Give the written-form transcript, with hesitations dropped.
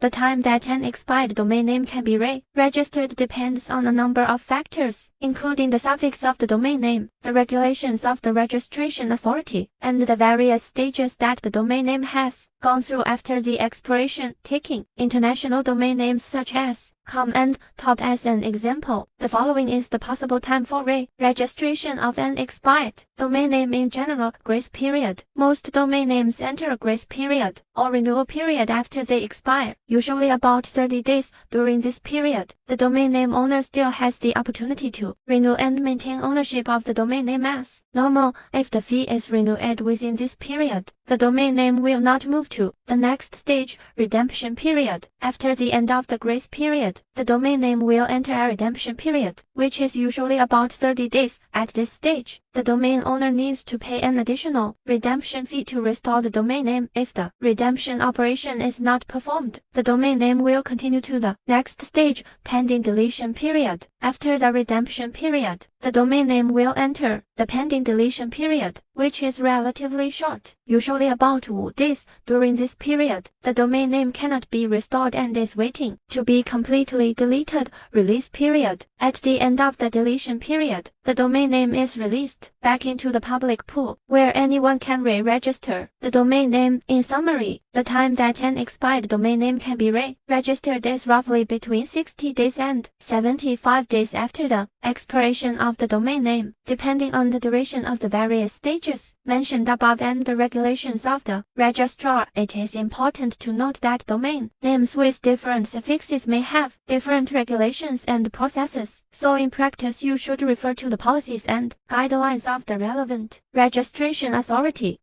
The time that an expired domain name can be re-registered depends on a number of factors, including the suffix of the domain name, the regulations of the registration authority, and the various stages that the domain name has gone through after the expiration. Taking international domain names such as .com and .top as an example, the following is the possible time for re-registration of an expired domain name in general. Grace period. Most domain names enter a grace period or renewal period after they expire, usually about 30 days. During this period, the domain name owner still has the opportunity to renew and maintain ownership of the domain name as normal. If the fee is renewed within this period, the domain name will not move to the next stage, redemption period. After the end of the grace period, the domain name will enter a redemption period, which is usually about 30 days. At this stage, the domain owner needs to pay an additional redemption fee to restore the domain name. If the redemption operation is not performed, the domain name will continue to the next stage, pending deletion period. After the redemption period, the domain name will enter the pending deletion period, which is relatively short, usually about 5 days. During this period, the domain name cannot be restored and is waiting to be completely deleted. Release period. At the end of the deletion period, the domain name is released back into the public pool, where anyone can re-register the domain name. In summary, the time that an expired domain name can be re-registered is roughly between 60 days and 75 days after the expiration of the domain name, depending on the duration of the various stages mentioned above and the regulations of the registrar. It is important to note that domain names with different suffixes may have different regulations and processes, so in practice you should refer to the policies and guidelines of the relevant registration authority.